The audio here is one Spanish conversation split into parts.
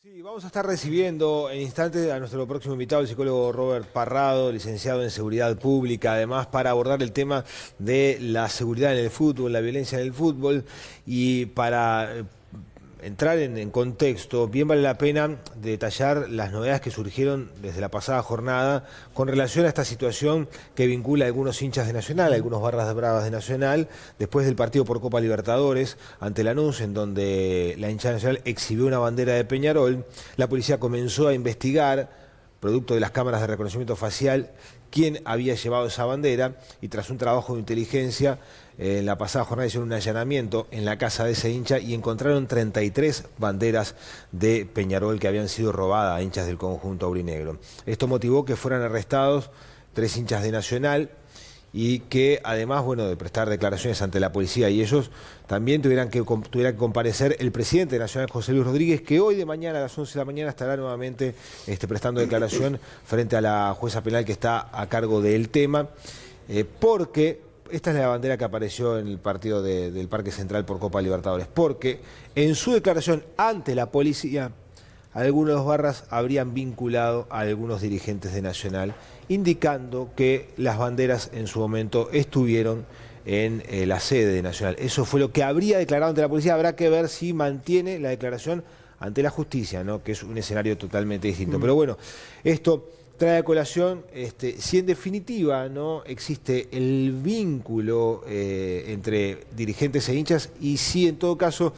Sí, vamos a estar recibiendo en instantes a nuestro próximo invitado, el psicólogo Robert Parrado, licenciado en Seguridad Pública, además para abordar el tema de la seguridad en el fútbol, la violencia en el fútbol, y para entrar en contexto, bien vale la pena detallar las novedades que surgieron desde la pasada jornada con relación a esta situación que vincula a algunos hinchas de Nacional, a algunos barras bravas de Nacional, después del partido por Copa Libertadores ante Lanús, en donde la hinchada Nacional exhibió una bandera de Peñarol. La policía comenzó a investigar, producto de las cámaras de reconocimiento facial, quién había llevado esa bandera, y tras un trabajo de inteligencia, en la pasada jornada hicieron un allanamiento en la casa de ese hincha y encontraron 33 banderas de Peñarol que habían sido robadas a hinchas del conjunto aurinegro. Esto motivó que fueran arrestados 3 hinchas de Nacional y que además, bueno, de prestar declaraciones ante la policía y ellos, también tuviera que comparecer el presidente de Nacional, José Luis Rodríguez, que hoy de mañana a las 11 de la mañana estará nuevamente prestando declaración frente a la jueza penal que está a cargo del tema, porque esta es la bandera que apareció en el partido del Parque Central por Copa Libertadores, porque en su declaración ante la policía, algunos barras habrían vinculado a algunos dirigentes de Nacional, indicando que las banderas en su momento estuvieron en la sede de Nacional. Eso fue lo que habría declarado ante la policía. Habrá que ver si mantiene la declaración ante la justicia, ¿no? Que es un escenario totalmente distinto. Pero bueno, esto trae a colación si en definitiva no existe el vínculo entre dirigentes e hinchas, y si en todo caso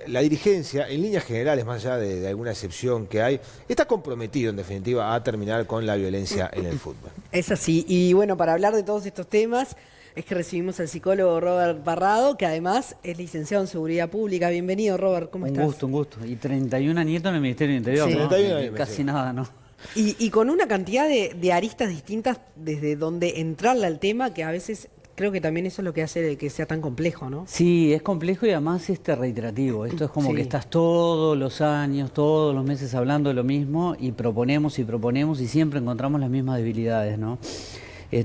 la dirigencia, en líneas generales, más allá de alguna excepción que hay, está comprometido en definitiva a terminar con la violencia en el fútbol. Es así. Y bueno, para hablar de todos estos temas es que recibimos al psicólogo Robert Parrado, que además es licenciado en Seguridad Pública. Bienvenido, Robert, ¿cómo estás? Un gusto. Y 31 añitos en el Ministerio del Interior, Sí. ¿no? 31 Casi nada, ¿no? Y con una cantidad de aristas distintas desde donde entrarle al tema, que a veces creo que también eso es lo que hace que sea tan complejo, ¿no? Sí, es complejo y además reiterativo. Esto es como Sí. que estás todos los años, todos los meses hablando de lo mismo y proponemos y siempre encontramos las mismas debilidades, ¿no?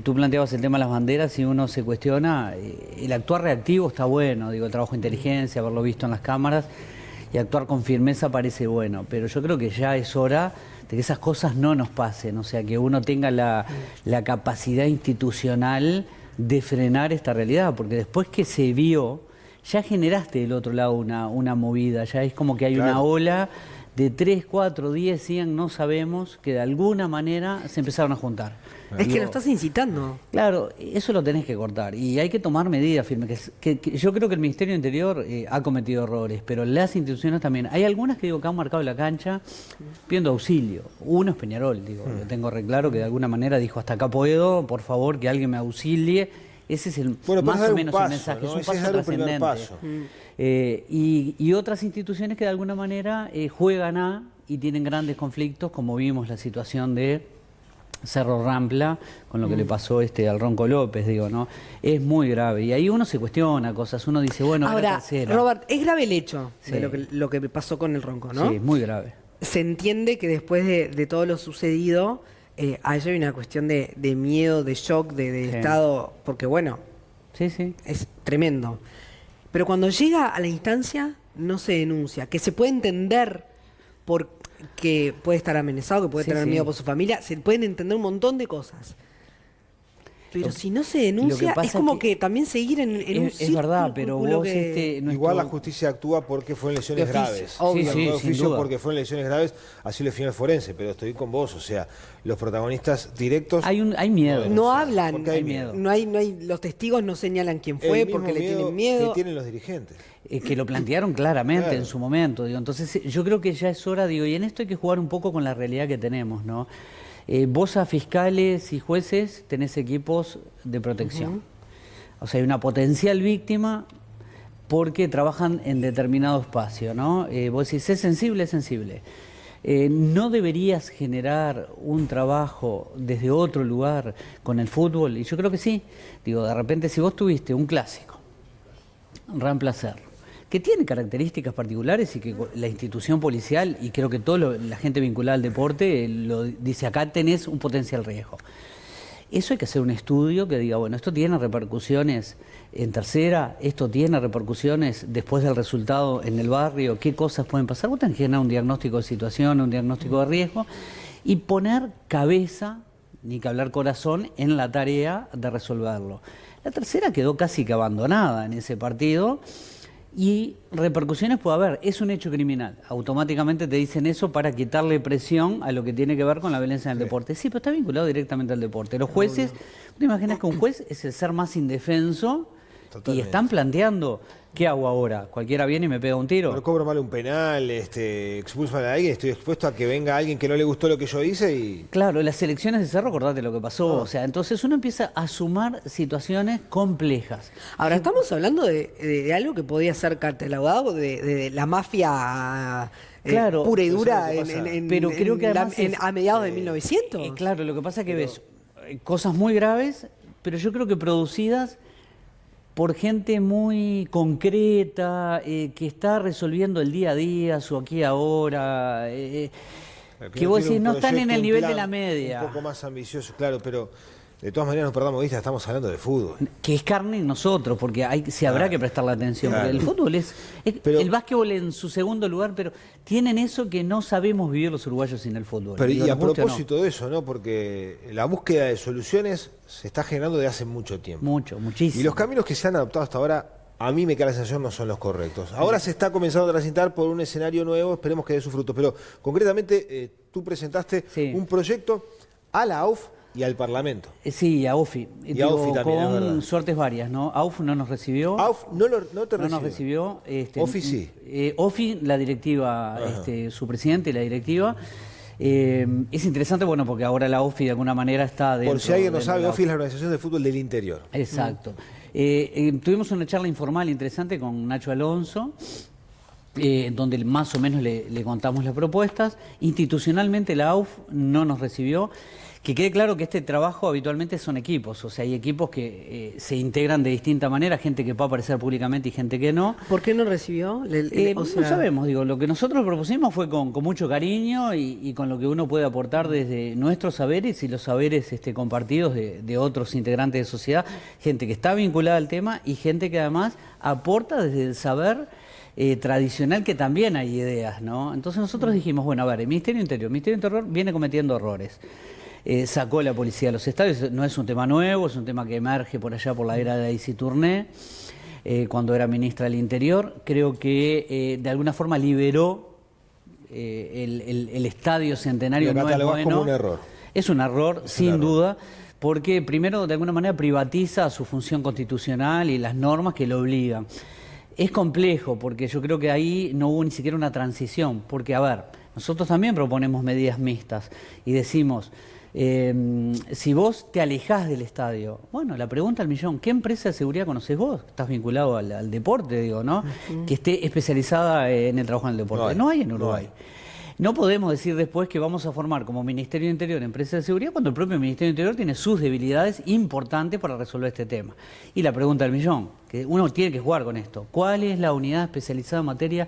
Tú planteabas el tema de las banderas y uno se cuestiona, el actuar reactivo está bueno, digo, el trabajo de inteligencia, haberlo visto en las cámaras, y actuar con firmeza parece bueno, pero yo creo que ya es hora de que esas cosas no nos pasen, o sea, que uno tenga la capacidad institucional de frenar esta realidad, porque después que se vio, ya generaste del otro lado una movida, ya es como que hay una ola de 3, 4, 10, 100, no sabemos, que de alguna manera se empezaron a juntar. Es que lo estás incitando. Claro, eso lo tenés que cortar y hay que tomar medidas firmes. Que yo creo que el Ministerio del Interior ha cometido errores, pero las instituciones también. Hay algunas que han marcado la cancha pidiendo auxilio. Uno es Peñarol, digo, yo tengo re claro que de alguna manera dijo hasta acá puedo, por favor que alguien me auxilie. Ese es el más o menos el mensaje, ¿no? es un paso trascendente. Paso. Y otras instituciones que de alguna manera juegan y tienen grandes conflictos, como vimos la situación de Cerro Rampla, con lo que le pasó al Ronco López, digo, ¿no? Es muy grave. Y ahí uno se cuestiona cosas, uno dice, bueno, Ahora, la tercera. Robert, es grave el hecho de Sí. lo que pasó con el Ronco, ¿no? Sí, muy grave. Se entiende que después de todo lo sucedido, a ello hay una cuestión de miedo, de shock, de Sí. estado, porque bueno, Sí, sí. es tremendo. Pero cuando llega a la instancia, no se denuncia, que se puede entender porque puede estar amenazado, que puede Sí, tener sí. miedo por su familia, se pueden entender un montón de cosas. Pero si no se denuncia, pasa es como que que también seguir en un es verdad, pero círculo vos Igual la justicia actúa porque fueron lesiones De oficio, graves. obvio. Sí, De sin oficio duda. porque fueron lesiones graves, así lo definió el forense, pero estoy con vos, o sea, los protagonistas directos... Hay miedo. No hablan, porque hay miedo. no hay, los testigos no señalan quién fue El mismo porque le tienen miedo. que tienen los dirigentes. Que lo plantearon claramente Claro. en su momento, digo. Entonces yo creo que ya es hora, digo, y en esto hay que jugar un poco con la realidad que tenemos, ¿no? Vos a fiscales y jueces tenés equipos de protección. O sea, hay una potencial víctima porque trabajan en determinado espacio, ¿no? Vos decís, es sensible, es sensible. ¿No deberías generar un trabajo desde otro lugar con el fútbol? Y yo creo que sí. Digo, de repente si vos tuviste un clásico, Rampla Cerro, que tiene características particulares y que la institución policial y creo que toda la gente vinculada al deporte lo dice, acá tenés un potencial riesgo. Eso hay que hacer un estudio que diga, bueno, esto tiene repercusiones en tercera, esto tiene repercusiones después del resultado en el barrio, qué cosas pueden pasar. Vos tenés que generar un diagnóstico de situación, un diagnóstico de riesgo y poner cabeza, ni que hablar corazón, en la tarea de resolverlo. La tercera quedó casi que abandonada en ese partido y repercusiones puede haber. Es un hecho criminal. Automáticamente te dicen eso para quitarle presión a lo que tiene que ver con la violencia en el deporte. Sí, pero está vinculado directamente al deporte. Los jueces, ¿te imaginas que un juez es el ser más indefenso? Totalmente. Y están planteando, ¿qué hago ahora? ¿Cualquiera viene y me pega un tiro? Pero cobro mal un penal, expulsan a alguien, estoy expuesto a que venga alguien que no le gustó lo que yo hice y... Claro, las elecciones de Cerro, acordate lo que pasó. O sea, entonces uno empieza a sumar situaciones complejas. Ahora, estamos hablando de algo que podía ser catalogado de la mafia Claro, pura y dura pero creo que además a mediados de 1900. Claro, lo que pasa es que ves cosas muy graves, pero yo creo que producidas por gente muy concreta, que está resolviendo el día a día, su aquí y ahora, que vos decís, no están en el nivel de la media. Un poco más ambicioso, claro, pero de todas maneras no perdamos vista, estamos hablando de fútbol. Que es carne en nosotros, porque se habrá que prestarle atención. Claro. Porque el fútbol es el básquetbol en su segundo lugar, pero tienen eso que no sabemos vivir los uruguayos sin el fútbol. Pero, y a nos guste o no. propósito de eso, ¿no? Porque la búsqueda de soluciones se está generando desde hace mucho tiempo. Muchísimo. Y los caminos que se han adoptado hasta ahora, a mí me queda la sensación, no son los correctos. Ahora se está comenzando a transitar por un escenario nuevo, esperemos que dé sus frutos. Pero concretamente, tú presentaste un proyecto a la AUF y al Parlamento. Sí, a OFI. Y a OFI también, es verdad. Con suertes varias, ¿no? AUF no nos recibió. AUF no te nos recibió. OFI sí. OFI, la directiva, su presidente y la directiva. Es interesante, bueno, porque ahora la OFI de alguna manera está dentro. Por si alguien no dentro sabe, de la OFI es la Organización de Fútbol del Interior. Exacto. Tuvimos una charla informal interesante con Nacho Alonso, donde más o menos le contamos las propuestas. Institucionalmente la AUF no nos recibió. Que quede claro que este trabajo habitualmente son equipos, o sea, hay equipos que se integran de distinta manera, gente que puede aparecer públicamente y gente que no. ¿Por qué no recibió? No sabemos, digo, lo que nosotros propusimos fue con mucho cariño y con lo que uno puede aportar desde nuestros saberes y los saberes compartidos de otros integrantes de sociedad, gente que está vinculada al tema y gente que además aporta desde el saber tradicional, que también hay ideas, ¿no? Entonces nosotros dijimos, bueno, a ver, el Ministerio Interior viene cometiendo errores. Sacó la policía de los estadios, no es un tema nuevo, es un tema que emerge por allá por la era de Daisy Tourné, cuando era ministra del Interior. Creo que de alguna forma liberó el estadio Centenario. Lo catalogás como un error. Es un error, sin duda, porque primero de alguna manera privatiza su función constitucional y las normas que lo obligan. Es complejo porque yo creo que ahí no hubo ni siquiera una transición, porque a ver, nosotros también proponemos medidas mixtas y decimos, si vos te alejás del estadio, bueno, la pregunta al millón, ¿qué empresa de seguridad conocés vos? Estás vinculado al deporte, digo, ¿no? Que esté especializada en el trabajo en el deporte. No hay en Uruguay. No podemos decir después que vamos a formar como Ministerio de Interior empresas de seguridad cuando el propio Ministerio de Interior tiene sus debilidades importantes para resolver este tema. Y la pregunta del millón, que uno tiene que jugar con esto, ¿cuál es la unidad especializada en materia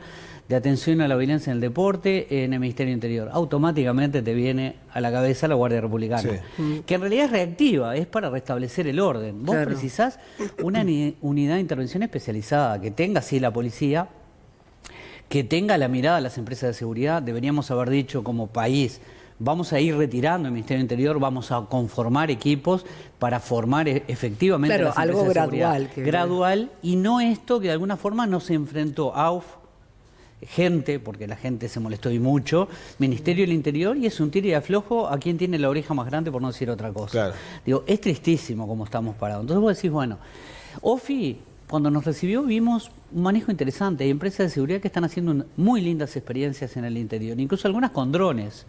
de atención a la violencia en el deporte en el Ministerio de Interior? Automáticamente te viene a la cabeza la Guardia Republicana, que en realidad es reactiva, es para restablecer el orden. Vos precisás una unidad de intervención especializada que tenga así la policía, que tenga la mirada a las empresas de seguridad. Deberíamos haber dicho como país, vamos a ir retirando el Ministerio del Interior, vamos a conformar equipos para formar efectivamente las empresas algo de seguridad. gradual. Gradual, y no esto que de alguna forma nos enfrentó AUF, gente, porque la gente se molestó y mucho, Ministerio del Interior, y es un tiro y aflojo a quien tiene la oreja más grande, por no decir otra cosa. Claro. Digo, es tristísimo como estamos parados. Entonces vos decís, bueno, OFI, cuando nos recibió vimos un manejo interesante. Hay empresas de seguridad que están haciendo muy lindas experiencias en el interior, incluso algunas con drones,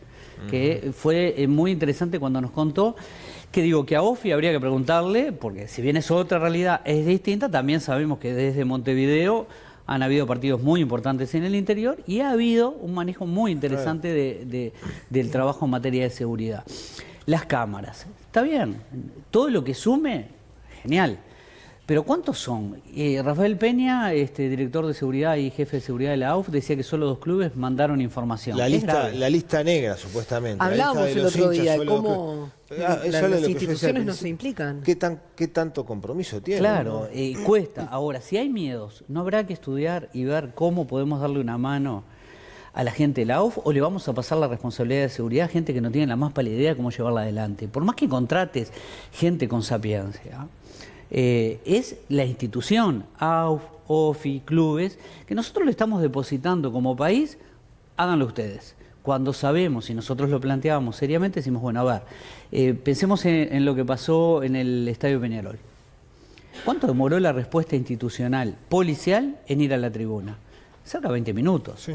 que fue muy interesante cuando nos contó, que digo que a OFI habría que preguntarle, porque si bien es otra realidad, es distinta, también sabemos que desde Montevideo han habido partidos muy importantes en el interior y ha habido un manejo muy interesante del trabajo en materia de seguridad. Las cámaras, está bien, todo lo que sume, genial. Pero ¿cuántos son? Rafael Peña, director de seguridad y jefe de seguridad de la AUF, decía que solo 2 clubes mandaron información. La lista negra, supuestamente. Hablábamos el otro día de cómo las que instituciones no se implican. ¿Qué tanto compromiso tiene? Claro, cuesta. Ahora, si hay miedos, ¿no habrá que estudiar y ver cómo podemos darle una mano a la gente de la AUF o le vamos a pasar la responsabilidad de seguridad a gente que no tiene la más pálida idea de cómo llevarla adelante? Por más que contrates gente con sapiencia, es la institución, AUF, OFI, clubes, que nosotros le estamos depositando como país, háganlo ustedes. Cuando sabemos y nosotros lo planteábamos seriamente, decimos, bueno, a ver, pensemos en lo que pasó en el Estadio Peñarol. ¿Cuánto demoró la respuesta institucional policial en ir a la tribuna? Cerca de 20 minutos. Sí.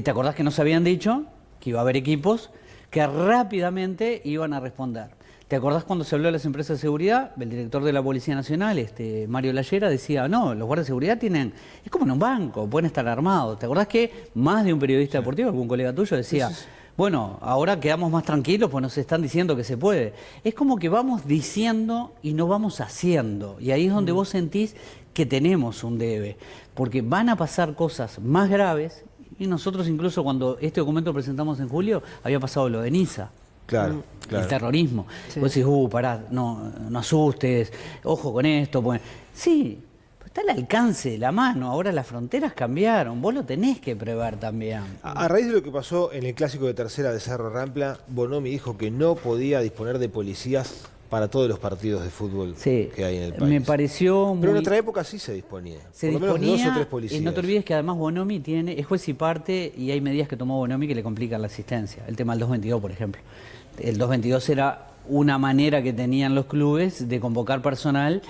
¿Te acordás que nos habían dicho que iba a haber equipos que rápidamente iban a responder? ¿Te acordás cuando se habló de las empresas de seguridad? El director de la Policía Nacional, Mario Lallera, decía, no, los guardias de seguridad es como en un banco, pueden estar armados. ¿Te acordás que más de un periodista deportivo, algún colega tuyo, decía, bueno, ahora quedamos más tranquilos pues nos están diciendo que se puede? Es como que vamos diciendo y no vamos haciendo. Y ahí es donde vos sentís que tenemos un debe. Porque van a pasar cosas más graves. Y nosotros incluso cuando este documento lo presentamos en julio, había pasado lo de Niza. Claro, claro. El terrorismo. Sí. Vos decís, pará, no asustes, ojo con esto. Pues. Sí, está al alcance de la mano. Ahora las fronteras cambiaron. Vos lo tenés que prever también. A raíz de lo que pasó en el clásico de tercera de Cerro Rampla, Bonomi dijo que no podía disponer de policías para todos los partidos de fútbol que hay en el país. Me pareció muy... Pero en otra época sí se disponía. Se por lo menos disponía, 2 o 3 policías. no te olvides que además Bonomi es juez y parte y hay medidas que tomó Bonomi que le complican la asistencia. El tema del 222, por ejemplo. El 222 era una manera que tenían los clubes de convocar personal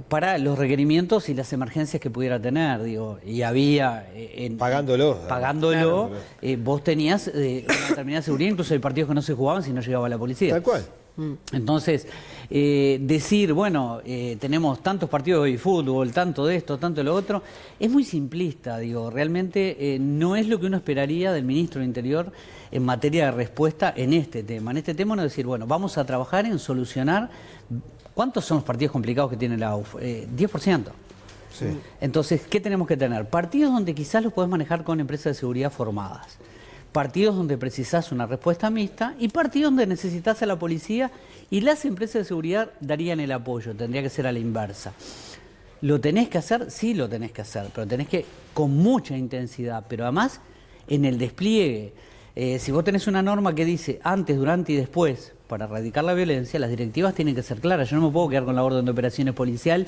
para los requerimientos y las emergencias que pudiera tener, digo, y había... Pagándolo. Claro. Vos tenías una determinada seguridad, incluso hay partidos que no se jugaban si no llegaba la policía. Tal cual. Entonces, decir, bueno, tenemos tantos partidos de fútbol, tanto de esto, tanto de lo otro, es muy simplista, digo, realmente no es lo que uno esperaría del ministro del Interior en materia de respuesta en este tema. En este tema no decir, bueno, vamos a trabajar en solucionar, ¿cuántos son los partidos complicados que tiene la AUF? 10%. Sí. Entonces, ¿qué tenemos que tener? Partidos donde quizás los podés manejar con empresas de seguridad formadas. Partidos donde precisás una respuesta mixta y partidos donde necesitas a la policía y las empresas de seguridad darían el apoyo, tendría que ser a la inversa. ¿Lo tenés que hacer? Sí lo tenés que hacer, pero tenés que con mucha intensidad, pero además en el despliegue. Si vos tenés una norma que dice antes, durante y después para erradicar la violencia, las directivas tienen que ser claras. Yo no me puedo quedar con la orden de operaciones policial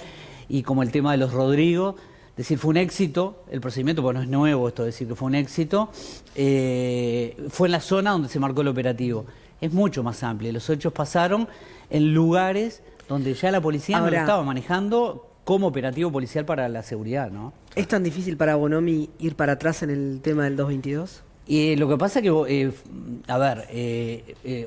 y como el tema de los Rodrigo, decir fue un éxito, el procedimiento, porque no es nuevo esto, decir que fue un éxito, fue en la zona donde se marcó el operativo. Es mucho más amplio. Los hechos pasaron en lugares donde ya la policía no lo estaba manejando como operativo policial para la seguridad, ¿no? ¿Es tan difícil para Bonomi ir para atrás en el tema del 222? Lo que pasa que,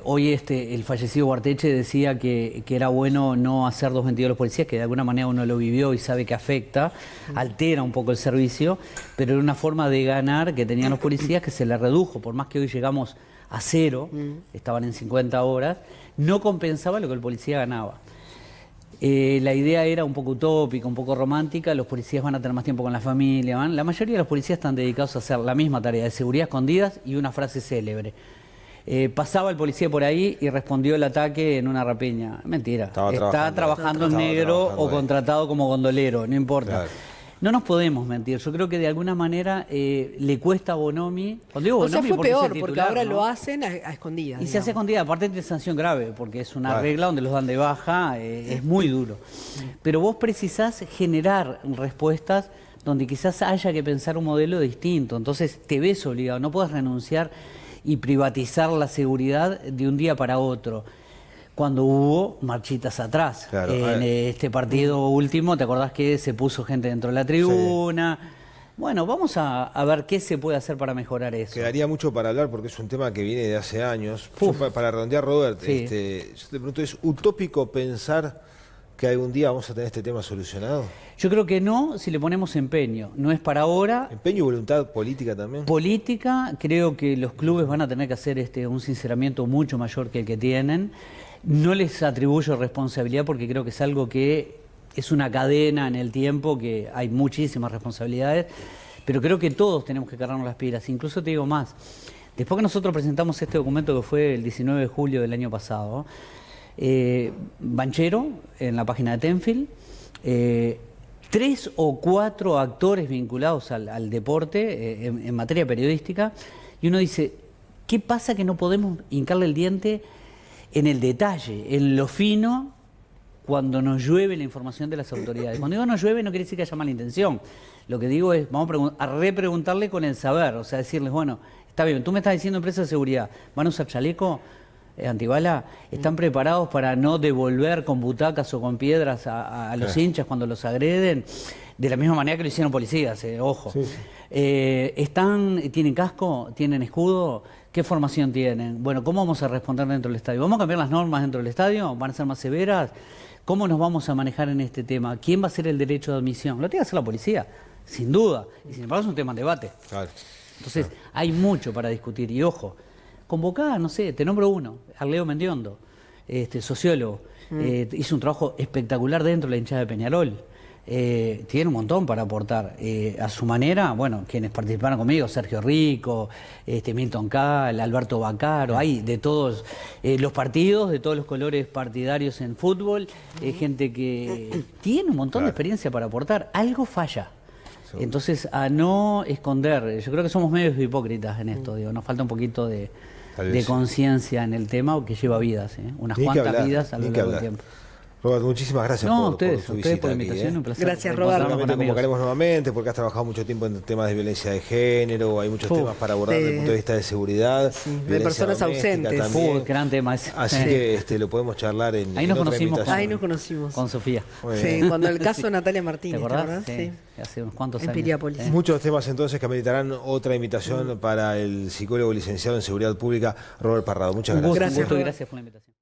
hoy el fallecido Guarteche decía que era bueno no hacer 222 los policías, que de alguna manera uno lo vivió y sabe que afecta, altera un poco el servicio, pero era una forma de ganar que tenían los policías que se le redujo, por más que hoy llegamos a 0, estaban en 50 horas, no compensaba lo que el policía ganaba. La idea era un poco utópica, un poco romántica, los policías van a tener más tiempo con la familia, la mayoría de los policías están dedicados a hacer la misma tarea de seguridad escondidas y una frase célebre. Pasaba el policía por ahí y respondió el ataque en una rapiña. Mentira, está trabajando en negro o contratado como gondolero, no importa. Claro. No nos podemos mentir, yo creo que de alguna manera le cuesta a Bonomi, cuando digo Bonomi, fue peor, titular, porque ahora lo hacen a escondidas. Y se hace a escondidas, aparte de sanción grave, porque es una regla donde los dan de baja, es muy duro. Pero vos precisás generar respuestas donde quizás haya que pensar un modelo distinto, entonces te ves obligado, no puedes renunciar y privatizar la seguridad de un día para otro. Cuando hubo marchitas atrás. Claro, en este partido último, ¿te acordás que se puso gente dentro de la tribuna? Sí. Bueno, vamos a ver qué se puede hacer para mejorar eso. Quedaría mucho para hablar porque es un tema que viene de hace años. Yo, para redondear, Robert, yo te pregunto, ¿es utópico pensar que algún día vamos a tener este tema solucionado? Yo creo que no, si le ponemos empeño. No es para ahora. ¿Empeño y voluntad política también? Política, creo que los clubes van a tener que hacer un sinceramiento mucho mayor que el que tienen. No les atribuyo responsabilidad porque creo que es algo que es una cadena en el tiempo que hay muchísimas responsabilidades, pero creo que todos tenemos que cargarnos las pilas. Incluso te digo más, después que nosotros presentamos este documento que fue el 19 de julio del año pasado, Banchero, en la página de Tenfield, 3 o 4 actores vinculados al deporte en materia periodística, y uno dice, ¿qué pasa que no podemos hincarle el diente en el detalle, en lo fino, cuando nos llueve la información de las autoridades? Cuando digo no llueve no quiere decir que haya mala intención. Lo que digo es, vamos a repreguntarle con el saber, o sea, decirles, bueno, está bien, tú me estás diciendo empresas de seguridad, ¿van a usar chaleco antibala? ¿Están preparados para no devolver con butacas o con piedras a los hinchas cuando los agreden? De la misma manera que lo hicieron policías, ojo. Sí, sí. ¿Tienen casco? ¿Tienen escudo? ¿Qué formación tienen? Bueno, ¿cómo vamos a responder dentro del estadio? ¿Vamos a cambiar las normas dentro del estadio? ¿Van a ser más severas? ¿Cómo nos vamos a manejar en este tema? ¿Quién va a hacer el derecho de admisión? Lo tiene que hacer la policía, sin duda. Y sin embargo es un tema en debate. Claro. Entonces, hay mucho para discutir. Y ojo, convocá, no sé, te nombro uno, Arleo Mendiondo, sociólogo. Hizo un trabajo espectacular dentro de la hinchada de Peñarol. Tiene un montón para aportar. A su manera, bueno, quienes participaron conmigo, Sergio Rico, Milton Cal, Alberto Bacaro, hay de todos los partidos, de todos los colores partidarios en fútbol, gente que tiene un montón de experiencia para aportar. Algo falla. Entonces, a no esconder, yo creo que somos medios hipócritas en esto, digo, nos falta un poquito de conciencia en el tema, que lleva vidas, unas cuantas vidas a lo largo del tiempo. Robert, muchísimas gracias por tu visita por la invitación, aquí, un placer. Gracias, Robert. Seguramente convocaremos nuevamente porque has trabajado mucho tiempo en temas de violencia de género, hay muchos temas para abordar desde el punto de vista de seguridad, de personas ausentes. Gran tema ese. Así que lo podemos charlar en ahí nos otra conocimos. Ahí nos conocimos. Con Sofía. Sí, cuando el caso de Natalia Martínez, ¿te acordás? Sí. Hace unos cuantos años. Piriápolis. Muchos temas entonces que ameritarán otra invitación para el psicólogo licenciado en Seguridad Pública, Robert Parrado. Muchas gracias. Un gusto y gracias por la invitación.